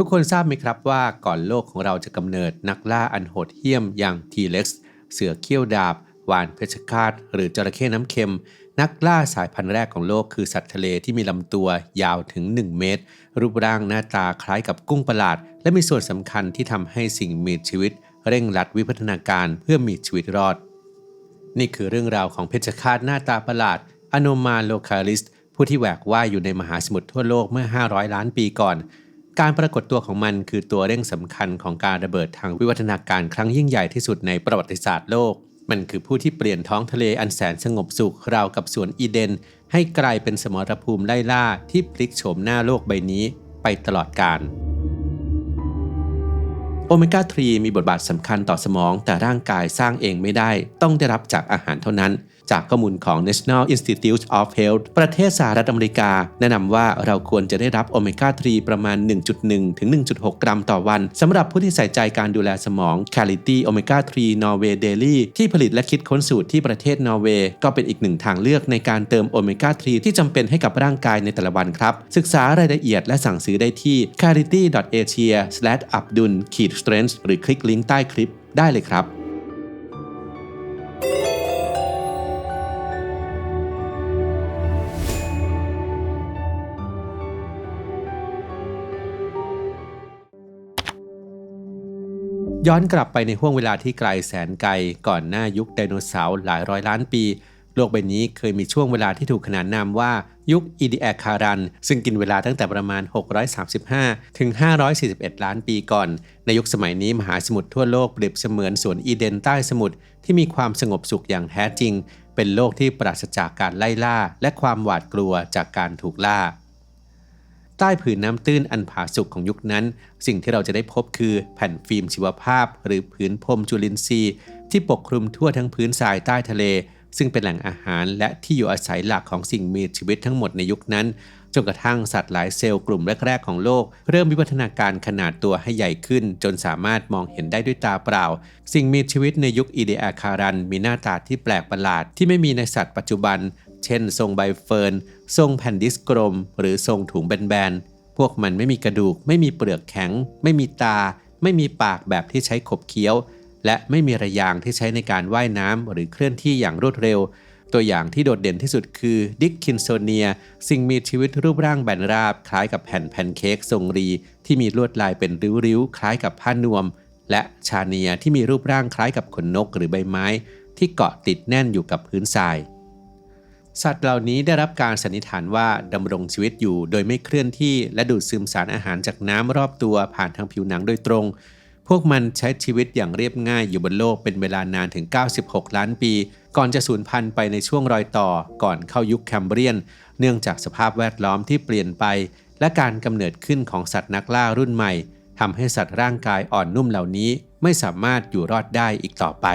ทุกคนทราบไหมครับว่าก่อนโลกของเราจะกำเนิดนักล่าอันโหดเหี้ยมอย่างทีเล็กซ์เสือเขี้ยวดาบวาฬเพชฌฆาตหรือจระเข้น้ำเค็มนักล่าสายพันธุ์แรกของโลกคือสัตว์ทะเลที่มีลำตัวยาวถึง1เมตรรูปร่างหน้าตาคล้ายกับกุ้งประหลาดและมีส่วนสำคัญที่ทำให้สิ่งมีชีวิตเร่งรัดวิวัฒนาการเพื่อมีชีวิตรอดนี่คือเรื่องราวของเพชฌฆาตหน้าตาประหลาดอโนมาโลคาลิสผู้ที่แหวกว่ายอยู่ในมหาสมุทรทั่วโลกเมื่อ500ล้านปีก่อนการปรากฏตัวของมันคือตัวเร่งสำคัญของการระเบิดทางวิวัฒนาการครั้งยิ่งใหญ่ที่สุดในประวัติศาสตร์โลกมันคือผู้ที่เปลี่ยนท้องทะเลอันแสนสงบสุขราวกับสวนอีเดนให้กลายเป็นสมรภูมิไล่ล่าที่พลิกโฉมหน้าโลกใบนี้ไปตลอดกาลโอเมก้า 3 มีบทบาทสำคัญต่อสมองแต่ร่างกายสร้างเองไม่ได้ต้องได้รับจากอาหารเท่านั้นจากข้อมูลของ National Institute of Health ประเทศสหรัฐอเมริกาแนะนำว่าเราควรจะได้รับโอเมก้า 3 ประมาณ 1.1 ถึง 1.6 กรัมต่อวันสำหรับผู้ที่ใส่ใจการดูแลสมอง Quality Omega 3 Norway Daily ที่ผลิตและคิดค้นสูตรที่ประเทศนอร์เวย์ก็เป็นอีกหนึ่งทางเลือกในการเติมโอเมก้า 3 ที่จำเป็นให้กับร่างกายในแต่ละวันครับศึกษารายละเอียดและสั่งซื้อได้ที่ quality.asia/abdul-strength หรือคลิกลิงก์ใต้คลิปได้เลยครับย้อนกลับไปในห้วงเวลาที่ไกลแสนไกลก่อนหน้ายุคไดโนเสาร์หลายร้อยล้านปีโลกใบนี้เคยมีช่วงเวลาที่ถูกขนานนามว่ายุคอีดิแอคารันซึ่งกินเวลาตั้งแต่ประมาณ635ถึง541ล้านปีก่อนในยุคสมัยนี้มหาสมุทรทั่วโลกเปรียบเสมือนสวนอีเดนใต้สมุทรที่มีความสงบสุขอย่างแท้จริงเป็นโลกที่ปราศจากการไล่ล่าและความหวาดกลัวจากการถูกล่าใต้ผืนน้ำตื้นอันผาสุกของยุคนั้นสิ่งที่เราจะได้พบคือแผ่นฟิล์มชีวภาพหรือผืนพรมจุลินทรีย์ที่ปกคลุมทั่วทั้งพื้นทรายใต้ทะเลซึ่งเป็นแหล่งอาหารและที่อยู่อาศัยหลักของสิ่งมีชีวิตทั้งหมดในยุคนั้นจนกระทั่งสัตว์หลายเซลล์กลุ่มแรกๆของโลกเริ่มวิวัฒนาการขนาดตัวให้ใหญ่ขึ้นจนสามารถมองเห็นได้ด้วยตาเปล่าสิ่งมีชีวิตในยุคอีดิอาคารันมีหน้าตาที่แปลกประหลาดที่ไม่มีในสัตว์ปัจจุบันเช่นทรงใบเฟิร์นทรงแผ่นดิสกลมหรือทรงถุงแบนๆพวกมันไม่มีกระดูกไม่มีเปลือกแข็งไม่มีตาไม่มีปากแบบที่ใช้ขบเคี้ยวและไม่มีระยางที่ใช้ในการว่ายน้ำหรือเคลื่อนที่อย่างรวดเร็วตัวอย่างที่โดดเด่นที่สุดคือดิกคินโซเนียสิ่งมีชีวิตรูปร่างแบนราบคล้ายกับแผ่นแพนเค้กทรงรีที่มีลวดลายเป็นริ้วๆคล้ายกับผ้านวมและชาเนียที่มีรูปร่างคล้ายกับขนนกหรือใบไม้ที่เกาะติดแน่นอยู่กับพื้นทรายสัตว์เหล่านี้ได้รับการสันนิษฐานว่าดำรงชีวิตอยู่โดยไม่เคลื่อนที่และดูดซึมสารอาหารจากน้ำรอบตัวผ่านทางผิวหนังโดยตรงพวกมันใช้ชีวิตอย่างเรียบง่ายอยู่บนโลกเป็นเวลานานถึง96ล้านปีก่อนจะสูญพันธุ์ไปในช่วงรอยต่อก่อนเข้ายุคแคมเบรียนเนื่องจากสภาพแวดล้อมที่เปลี่ยนไปและการกำเนิดขึ้นของสัตว์นักล่ารุ่นใหม่ทำให้สัตว์ร่างกายอ่อนนุ่มเหล่านี้ไม่สามารถอยู่รอดได้อีกต่อไป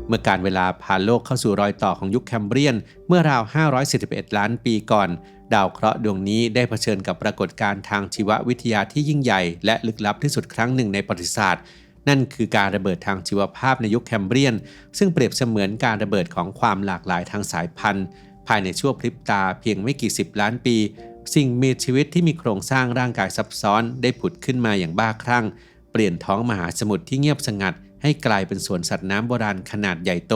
เมื่อการเวลาพาโลกเข้าสู่รอยต่อของยุคแคมเบรียนเมื่อราว541ล้านปีก่อนดาวเคราะห์ดวงนี้ได้เผชิญกับปรากฏการณ์ทางชีววิทยาที่ยิ่งใหญ่และลึกลับที่สุดครั้งหนึ่งในประวัติศาสตร์นั่นคือการระเบิดทางชีวภาพในยุคแคมเบรียนซึ่งเปรียบเสมือนการระเบิดของความหลากหลายทางสายพันธุ์ภายในชั่วพริบตาเพียงไม่กี่สิบล้านปีสิ่งมีชีวิตที่มีโครงสร้างร่างกายซับซ้อนได้ผุดขึ้นมาอย่างบ้าคลั่งเปลี่ยนท้องมหาสมุทรที่เงียบสงัดให้กลายเป็นสวนสัตว์น้ำโบราณขนาดใหญ่โต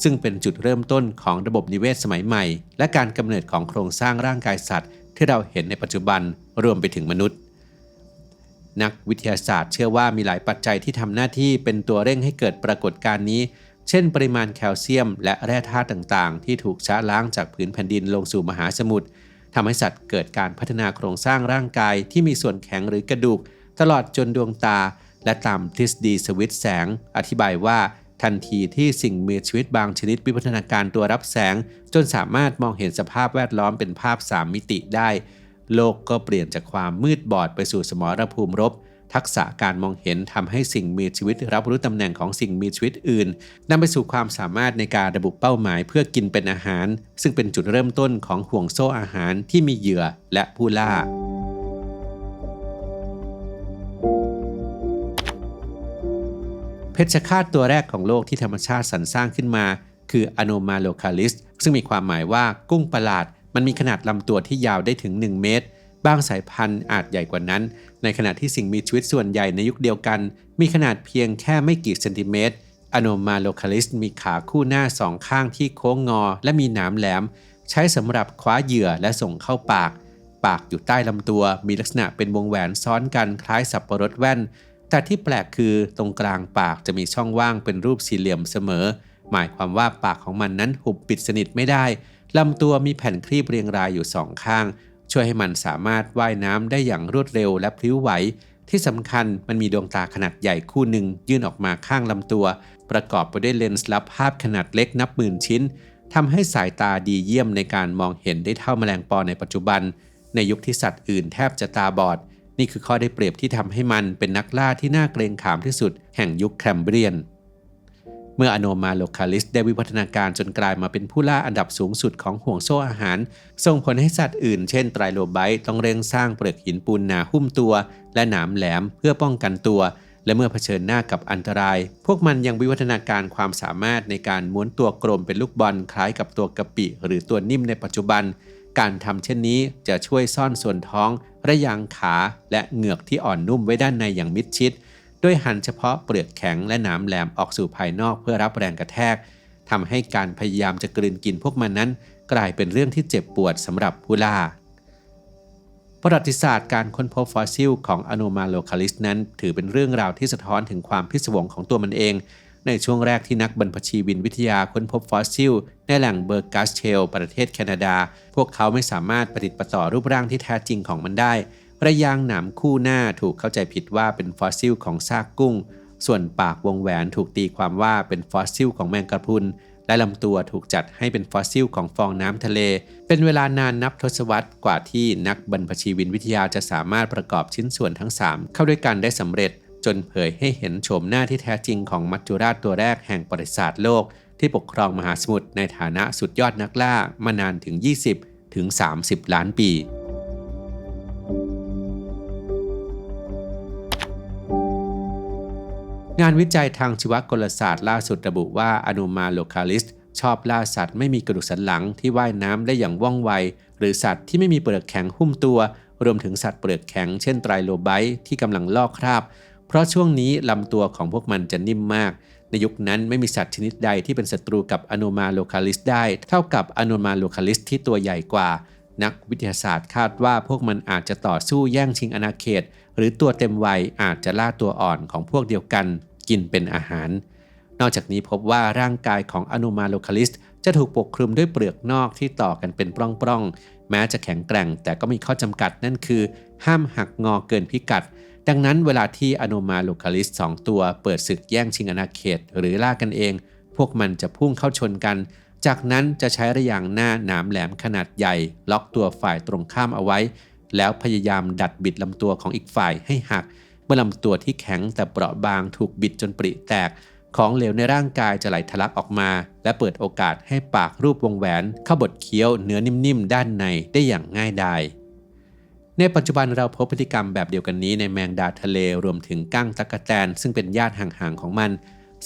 ซึ่งเป็นจุดเริ่มต้นของระบบนิเวศสมัยใหม่และการกำเนิดของโครงสร้างร่างกายสัตว์ที่เราเห็นในปัจจุบันรวมไปถึงมนุษย์นักวิทยาศาสตร์เชื่อว่ามีหลายปัจจัยที่ทำหน้าที่เป็นตัวเร่งให้เกิดปรากฏการณ์นี้เช่นปริมาณแคลเซียมและแร่ธาตุต่างๆที่ถูกชะล้างจากผืนแผ่นดินลงสู่มหาสมุทรทำให้สัตว์เกิดการพัฒนาโครงสร้างร่างกายที่มีส่วนแข็งหรือกระดูกตลอดจนดวงตาและตามทฤษฎีสวิตช์แสงอธิบายว่าทันทีที่สิ่งมีชีวิตบางชนิดวิวัฒนาการตัวรับแสงจนสามารถมองเห็นสภาพแวดล้อมเป็นภาพ3มิติได้โลกก็เปลี่ยนจากความมืดบอดไปสู่สมรภูมิรบทักษะการมองเห็นทำให้สิ่งมีชีวิตรับรู้ตำแหน่งของสิ่งมีชีวิตอื่นนำไปสู่ความสามารถในการระบุเป้าหมายเพื่อกินเป็นอาหารซึ่งเป็นจุดเริ่มต้นของห่วงโซ่อาหารที่มีเหยื่อและผู้ล่าเพชฌฆาตตัวแรกของโลกที่ธรรมชาติสรรสร้างขึ้นมา คือ Anomalocallis ซึ่งมีความหมายว่ากุ้งประหลาดมันมีขนาดลำตัวที่ยาวได้ถึง1 เมตรบางสายพันธุ์อาจใหญ่กว่านั้นในขณะที่สิ่งมีชีวิตส่วนใหญ่ในยุคเดียวกันมีขนาดเพียงแค่ไม่กี่เซนติเมตร Anomalocallis มีขาคู่หน้า2ข้างที่โค้งงอและมีหนามแหลมใช้สำหรับคว้าเหยื่อและส่งเข้าปากอยู่ใต้ลำตัวมีลักษณะเป็นวงแหวนซ้อนกันคล้ายสับปะรดแว่นแต่ที่แปลกคือตรงกลางปากจะมีช่องว่างเป็นรูปสี่เหลี่ยมเสมอหมายความว่าปากของมันนั้นหุบปิดสนิทไม่ได้ลำตัวมีแผ่นครีบเรียงรายอยู่2ข้างช่วยให้มันสามารถว่ายน้ำได้อย่างรวดเร็วและพลิ้วไหวที่สำคัญมันมีดวงตาขนาดใหญ่คู่หนึ่งยื่นออกมาข้างลำตัวประกอบไปด้วยเลนส์ลับภาพขนาดเล็กนับหมื่นชิ้นทำให้สายตาดีเยี่ยมในการมองเห็นได้เท่าแมลงปอในปัจจุบันในยุคที่สัตว์อื่นแทบจะตาบอดนี่คือข้อได้เปรียบที่ทำให้มันเป็นนักล่าที่น่าเกรงขามที่สุดแห่งยุคแคมเบรียนเมื่อ Anomalocallis ได้วิวัฒนาการจนกลายมาเป็นผู้ล่าอันดับสูงสุดของห่วงโซ่อาหารส่งผลให้สัตว์อื่นเช่นไตรโลไบต์ต้องเร่งสร้างเปลือกหินปูนหนาหุ้มตัวและหนามแหลมเพื่อป้องกันตัวและเมื่อเผชิญหน้ากับอันตรายพวกมันยังวิวัฒนาการความสามารถในการม้วนตัวกลมเป็นลูกบอลคล้ายกับตัวกะปิหรือตัวนิ่มในปัจจุบันการทำเช่นนี้จะช่วยซ่อนส่วนท้องระยางขาและเหงือกที่อ่อนนุ่มไว้ด้านในอย่างมิดชิดโดยหั่นเฉพาะเปลือกแข็งและหนามแหลมออกสู่ภายนอกเพื่อรับแรงกระแทกทำให้การพยายามจะกลืนกินพวกมันนั้นกลายเป็นเรื่องที่เจ็บปวดสำหรับผู้ล่าประวัติศาสตร์การค้นพบฟอสซิลของ Anomalocallis นั้นถือเป็นเรื่องราวที่สะท้อนถึงความพิศวงของตัวมันเองในช่วงแรกที่นักบรรพชีวินวิทยาค้นพบฟอสซิลในแหล่งเบอร์กัสเชลประเทศแคนาดาพวกเขาไม่สามารถประดิษฐ์ประต่อรูปร่างที่แท้จริงของมันได้ระยางหนามคู่หน้าถูกเข้าใจผิดว่าเป็นฟอสซิลของซากกุ้งส่วนปากวงแหวนถูกตีความว่าเป็นฟอสซิลของแมงกะพรุนและลำตัวถูกจัดให้เป็นฟอสซิลของฟองน้ำทะเลเป็นเวลานานนับทศวรรษกว่าที่นักบรรพชีวินวิทยาจะสามารถประกอบชิ้นส่วนทั้ง3เข้าด้วยกันได้สำเร็จจนเผยให้เห็นโฉมหน้าที่แท้จริงของมัจจุราชตัวแรกแห่งประวัติศาสตร์โลกที่ปกครองมหาสมุทรในฐานะสุดยอดนักล่ามานานถึง 20-30 ล้านปีงานวิจัยทางชีวกลศาสตร์ล่าสุดระบุว่า Anomalocallis ชอบล่าสัตว์ไม่มีกระดูกสันหลังที่ว่ายน้ำได้อย่างว่องไวหรือสัตว์ที่ไม่มีเปลือกแข็งหุ้มตัวรวมถึงสัตว์เปลือกแข็งเช่นไตรโลไบต์ที่กำลังลอกคราบเพราะช่วงนี้ลำตัวของพวกมันจะนิ่มมากในยุคนั้นไม่มีสัตว์ชนิดใดที่เป็นศัตรูกับ Anomalocallis ได้เท่ากับ Anomalocallis ที่ตัวใหญ่กว่านักวิทยาศาสตร์คาดว่าพวกมันอาจจะต่อสู้แย่งชิงอาณาเขตหรือตัวเต็มวัยอาจจะล่าตัวอ่อนของพวกเดียวกันกินเป็นอาหารนอกจากนี้พบว่าร่างกายของ Anomalocallis จะถูกปกคลุมด้วยเปลือกนอกที่ต่อกันเป็นปล้องๆแม้จะแข็งแกร่งแต่ก็มีข้อจำกัดนั่นคือห้ามหักงอเกินพิกัดดังนั้นเวลาที่ Anomalocallis 2 ตัวเปิดศึกแย่งชิงอาณาเขตหรือล่ากันเองพวกมันจะพุ่งเข้าชนกันจากนั้นจะใช้ระยางหน้าหนามแหลมขนาดใหญ่ล็อกตัวฝ่ายตรงข้ามเอาไว้แล้วพยายามดัดบิดลำตัวของอีกฝ่ายให้หักเมื่อลำตัวที่แข็งแต่เปราะบางถูกบิดจนปริแตกของเหลวในร่างกายจะไหลทะลักออกมาและเปิดโอกาสให้ปากรูปวงแหวนเข้าบดเคี้ยวเนื้อนิ่มๆด้านในได้อย่างง่ายดายในปัจจุบันเราพบพฤติกรรมแบบเดียวกันนี้ในแมงดาทะเลรวมถึงกั้งตั๊กแตนซึ่งเป็นญาติห่างๆของมัน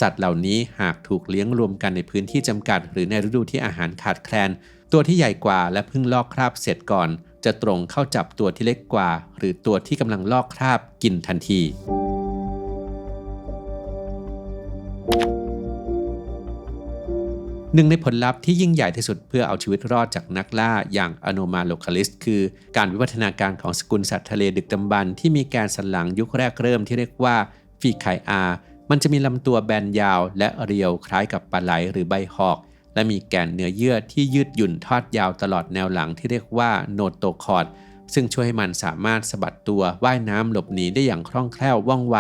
สัตว์เหล่านี้หากถูกเลี้ยงรวมกันในพื้นที่จำกัดหรือในฤดูที่อาหารขาดแคลนตัวที่ใหญ่กว่าและเพิ่งลอกคราบเสร็จก่อนจะตรงเข้าจับตัวที่เล็กกว่าหรือตัวที่กำลังลอกคราบกินทันทีหนึ่งในผลลัพธ์ที่ยิ่งใหญ่ที่สุดเพื่อเอาชีวิตรอดจากนักล่าอย่าง Anomalocallis คือการวิวัฒนาการของสกุลสัตว์ทะเลดึกดำบรรพ์ที่มีแกนสันหลังยุคแรกเริ่มที่เรียกว่าฟีไคอามันจะมีลำตัวแบนยาวและเรียวคล้ายกับปลาไหลหรือใบหอกและมีแกนเนื้อเยื่อที่ยืดหยุ่นทอดยาวตลอดแนวหลังที่เรียกว่าโนโตคอร์ดซึ่งช่วยให้มันสามารถสะบัดตัวว่ายน้ำหลบหนีได้อย่างคล่องแคล่วว่องไว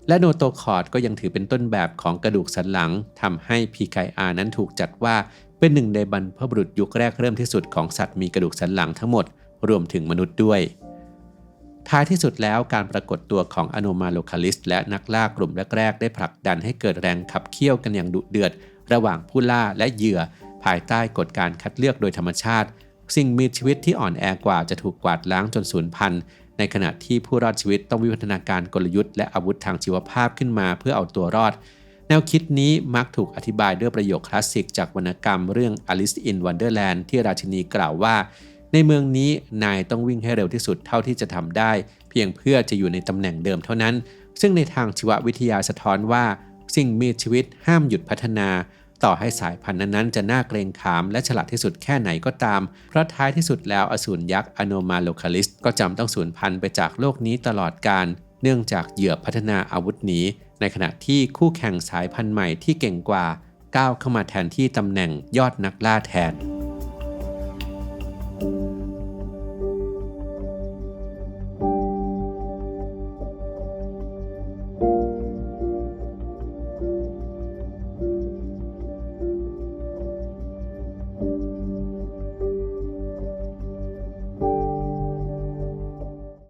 และโนโตคอร์ดก็ยังถือเป็นต้นแบบของกระดูกสันหลังทำให้พีไคอานั้นถูกจัดว่าเป็นหนึ่งในบรรพบุรุษยุคแรกเริ่มที่สุดของสัตว์มีกระดูกสันหลังทั้งหมดรวมถึงมนุษย์ด้วยท้ายที่สุดแล้วการปรากฏตัวของ Anomalocallis และนักล่ากลุ่มแรกๆได้ผลักดันให้เกิดแรงขับเคี่ยวกันอย่างดุเดือดระหว่างผู้ล่าและเหยื่อภายใต้กฎการคัดเลือกโดยธรรมชาติสิ่งมีชีวิตที่อ่อนแอกว่าจะถูกกวาดล้างจนสูญพันธุ์ในขณะที่ผู้รอดชีวิตต้องวิวัฒนาการกลยุทธ์และอาวุธทางชีวภาพขึ้นมาเพื่อเอาตัวรอด แนวคิดนี้มักถูกอธิบายด้วยประโยคคลาสสิกจากวรรณกรรมเรื่อง Alice in Wonderland ที่ราชินีกล่าวว่าในเมืองนี้นายต้องวิ่งให้เร็วที่สุดเท่าที่จะทำได้เพียงเพื่อจะอยู่ในตำแหน่งเดิมเท่านั้นซึ่งในทางชีววิทยาสะท้อนว่าสิ่งมีชีวิตห้ามหยุดพัฒนาต่อให้สายพันธุ์นั้นๆจะน่าเกรงขามและฉลาดที่สุดแค่ไหนก็ตามเพราะท้ายที่สุดแล้วอสูรยักษ์อโนมาโลคาลิสก็จำต้องสูญพันธุ์ไปจากโลกนี้ตลอดกาลเนื่องจากเหยื่อพัฒนาอาวุธหนีในขณะที่คู่แข่งสายพันธุ์ใหม่ที่เก่งกว่าก้าวเข้ามาแทนที่ตำแหน่งยอดนักล่าแทน